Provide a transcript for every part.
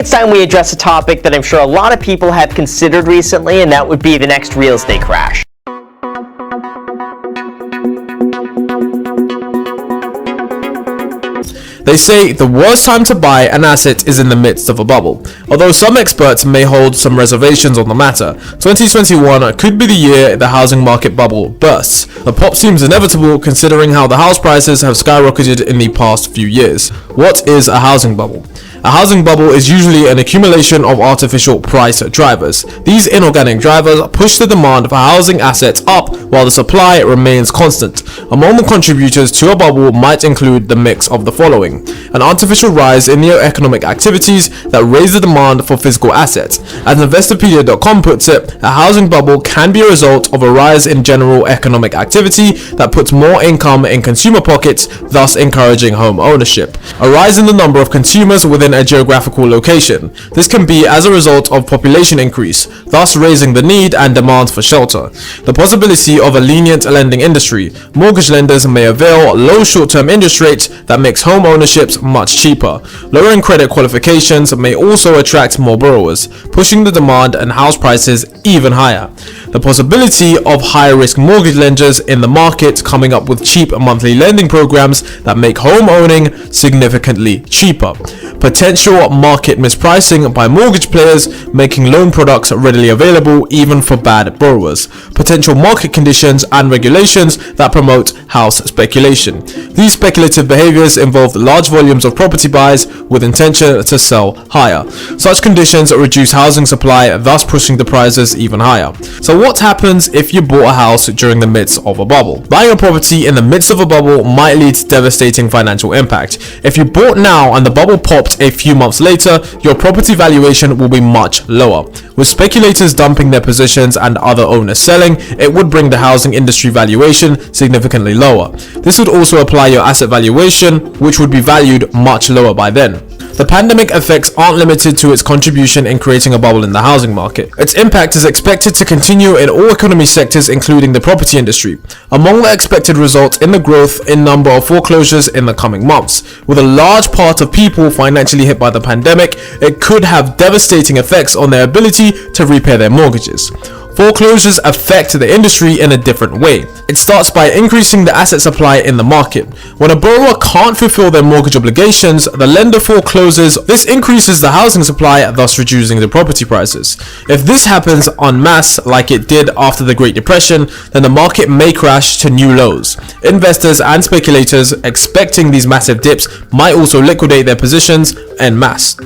It's time we address a topic that I'm sure a lot of people have considered recently, and that would be the next real estate crash. They say the worst time to buy an asset is in the midst of a bubble. Although some experts may hold some reservations on the matter, 2021 could be the year the housing market bubble bursts. The pop seems inevitable considering how the house prices have skyrocketed in the past few years. What is a housing bubble? A housing bubble is usually an accumulation of artificial price drivers. These inorganic drivers push the demand for housing assets up while the supply remains constant. Among the contributors to a bubble might include the mix of the following: an artificial rise in economic activities that raise the demand for physical assets. As Investopedia.com puts it, a housing bubble can be a result of a rise in general economic activity that puts more income in consumer pockets, thus encouraging home ownership. A rise in the number of consumers within a geographical location. This can be as a result of population increase, thus raising the need and demand for shelter. The possibility of a lenient lending industry. Mortgage lenders may avail low short-term interest rates that makes home ownerships much cheaper. Lowering credit qualifications may also attract more borrowers, pushing the demand and house prices even higher. The possibility of high-risk mortgage lenders in the market coming up with cheap monthly lending programs that make home owning significantly cheaper. Potential market mispricing by mortgage players, making loan products readily available even for bad borrowers. Potential market conditions and regulations that promote house speculation. These speculative behaviors involve large volumes of property buys with intention to sell higher. Such conditions reduce housing supply, thus pushing the prices even higher. So what happens if you bought a house during the midst of a bubble? Buying a property in the midst of a bubble might lead to devastating financial impact. If you bought now and the bubble popped a few months later, your property valuation will be much lower. With speculators dumping their positions and other owners selling, it would bring the housing industry valuation significantly lower. This would also apply your asset valuation, which would be valued much lower by then. The pandemic effects aren't limited to its contribution in creating a bubble in the housing market. Its impact is expected to continue in all economy sectors, including the property industry. Among the expected results in the growth in number of foreclosures in the coming months. With a large part of people financially hit by the pandemic, it could have devastating effects on their ability to repay their mortgages. Foreclosures affect the industry in a different way. It starts by increasing the asset supply in the market. When a borrower can't fulfill their mortgage obligations, the lender forecloses. This increases the housing supply, thus reducing the property prices. If this happens en masse, like it did after the Great Depression, then the market may crash to new lows. Investors and speculators expecting these massive dips might also liquidate their positions en masse.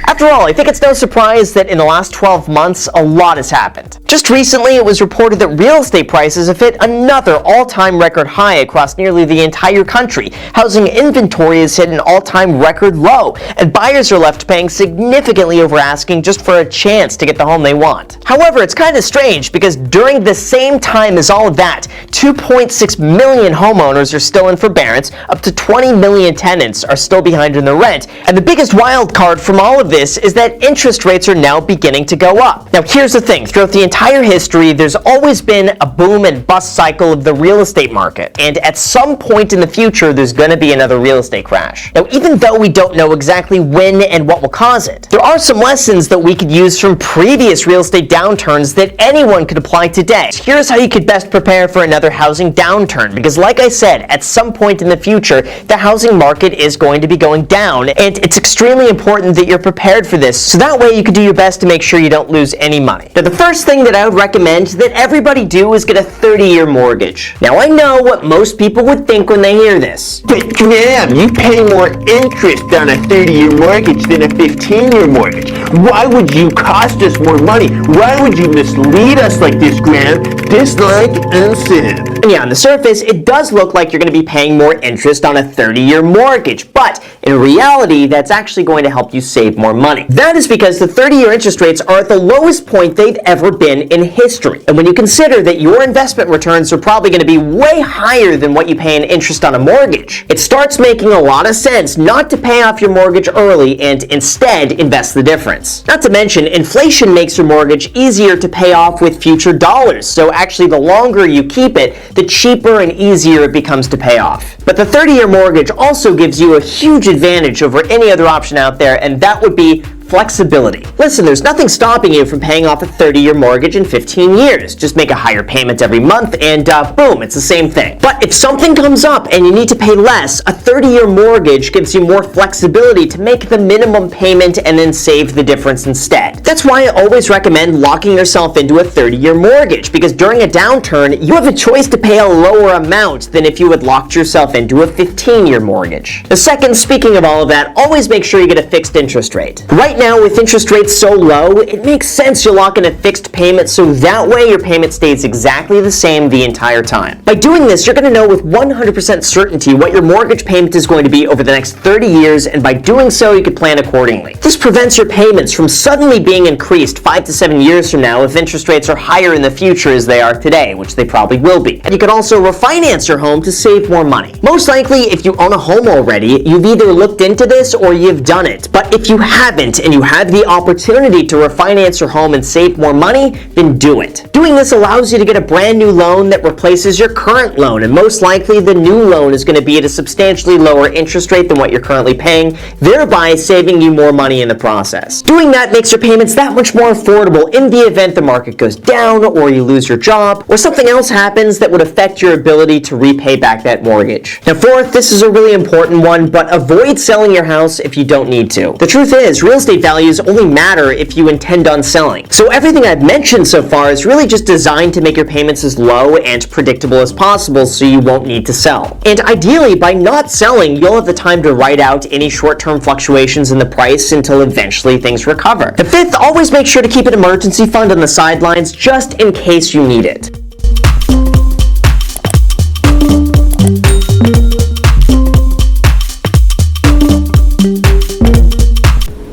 After all, I think it's no surprise that in the last 12 months, a lot has happened. Just recently, it was reported that real estate prices have hit another all-time record high across nearly the entire country. Housing inventory has hit an all-time record low, and buyers are left paying significantly over asking just for a chance to get the home they want. However, it's kind of strange because during the same time as all of that, 2.6 million homeowners are still in forbearance, up to 20 million tenants are still behind in their rent, and the biggest wild card from all of this is that interest rates are now beginning to go up. Now here's the thing, throughout the entire history, there's always been a boom and bust cycle of the real estate market, and at some point in the future, there's going to be another real estate crash. Now even though we don't know exactly when and what will cause it, there are some lessons that we could use from previous real estate downturns that anyone could apply today. So here's how you could best prepare for another housing downturn, because like I said, at some point in the future, the housing market is going to be going down, and it's extremely important that you're prepared for this, so that way you can do your best to make sure you don't lose any money. Now the first thing that I would recommend that everybody do is get a 30-year mortgage. Now I know what most people would think when they hear this. But Graham, you pay more interest on a 30-year mortgage than a 15-year mortgage. Why would you cost us more money? Why would you mislead us like this, Graham? Dislike and send. And yeah, on the surface, it does look like you're going to be paying more interest on a 30-year mortgage, but in reality, that's actually going to help you save more money. That is because the 30-year interest rates are at the lowest point they've ever been in history. And when you consider that your investment returns are probably going to be way higher than what you pay in interest on a mortgage, it starts making a lot of sense not to pay off your mortgage early and instead invest the difference. Not to mention, inflation makes your mortgage easier to pay off with future dollars, so actually the longer you keep it, the cheaper and easier it becomes to pay off. But the 30-year mortgage also gives you a huge advantage over any other option out there, and that would be flexibility. Listen, there's nothing stopping you from paying off a 30-year mortgage in 15 years. Just make a higher payment every month and boom, it's the same thing. But if something comes up and you need to pay less, a 30-year mortgage gives you more flexibility to make the minimum payment and then save the difference instead. That's why I always recommend locking yourself into a 30-year mortgage, because during a downturn, you have a choice to pay a lower amount than if you had locked yourself into a 15-year mortgage. The second, speaking of all of that, always make sure you get a fixed interest rate. Right now, with interest rates so low, it makes sense you lock in a fixed payment so that way your payment stays exactly the same the entire time. By doing this, you're going to know with 100% certainty what your mortgage payment is going to be over the next 30 years, and by doing so, you can plan accordingly. This prevents your payments from suddenly being increased 5 to 7 years from now if interest rates are higher in the future as they are today, which they probably will be. And you can also refinance your home to save more money. Most likely, if you own a home already, you've either looked into this or you've done it. But if you haven't, and you have the opportunity to refinance your home and save more money, then do it. Doing this allows you to get a brand new loan that replaces your current loan, and most likely the new loan is going to be at a substantially lower interest rate than what you're currently paying, thereby saving you more money in the process. Doing that makes your payments that much more affordable in the event the market goes down, or you lose your job, or something else happens that would affect your ability to repay back that mortgage. Now fourth, this is a really important one, but avoid selling your house if you don't need to. The truth is, real estate values only matter if you intend on selling. So everything I've mentioned so far is really just designed to make your payments as low and predictable as possible so you won't need to sell. And ideally, by not selling, you'll have the time to ride out any short-term fluctuations in the price until eventually things recover. The fifth, always make sure to keep an emergency fund on the sidelines just in case you need it.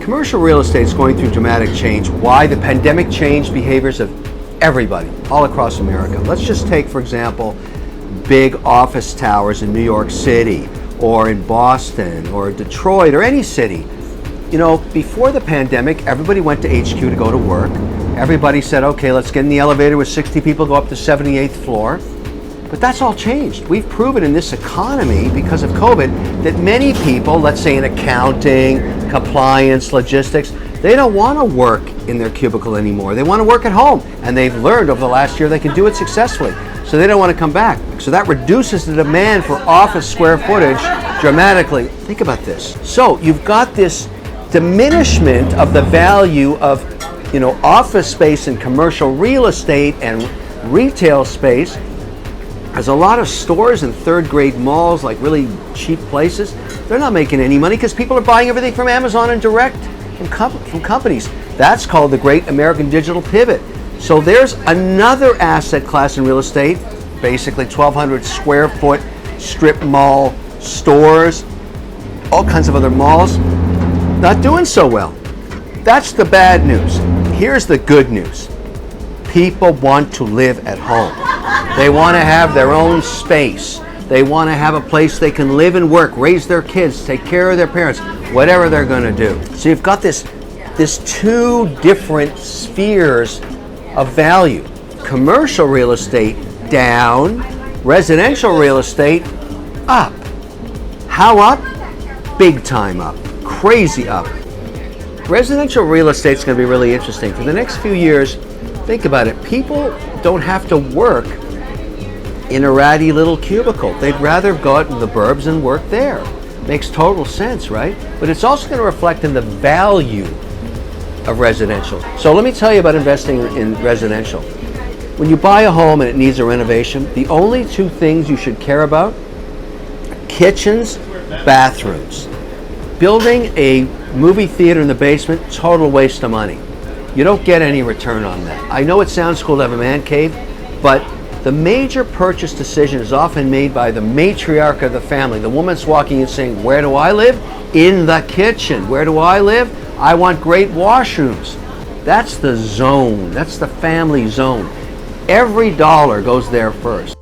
Commercial real estate is going through dramatic change. Why? The pandemic changed behaviors of everybody all across America. Let's just take, for example, big office towers in New York City or in Boston or Detroit or any city. You know, before the pandemic, everybody went to HQ to go to work. Everybody said, okay, let's get in the elevator with 60 people, go up to 78th floor. But that's all changed. We've proven in this economy, because of COVID, that many people, let's say in accounting, compliance, logistics, they don't want to work in their cubicle anymore. They want to work at home. And they've learned over the last year they can do it successfully. So they don't want to come back. So that reduces the demand for office square footage dramatically. Think about this. So you've got this diminishment of the value of, you know, office space and commercial real estate and retail space. There's a lot of stores in third-grade malls, like really cheap places. They're not making any money because people are buying everything from Amazon and direct from companies. That's called the Great American Digital Pivot. So there's another asset class in real estate, basically 1,200 square foot strip mall stores, all kinds of other malls, not doing so well. That's the bad news. Here's the good news. People want to live at home. They want to have their own space. They want to have a place they can live and work, raise their kids, take care of their parents, whatever they're going to do. So you've got this two different spheres of value. Commercial real estate down, residential real estate up. How up? Big time up. Crazy up. Residential real estate is going to be really interesting. For the next few years, think about it. People don't have to work in a ratty little cubicle. They'd rather go out in the burbs and work there. Makes total sense, right? But it's also going to reflect in the value of residential. So let me tell you about investing in residential. When you buy a home and it needs a renovation, the only two things you should care about: kitchens, bathrooms. Building a movie theater in the basement, total waste of money. You don't get any return on that. I know it sounds cool to have a man cave, but The major purchase decision is often made by the matriarch of the family. The woman's walking in saying, where do I live? In the kitchen. Where do I live? I want great washrooms. That's the zone. That's the family zone. Every dollar goes there first.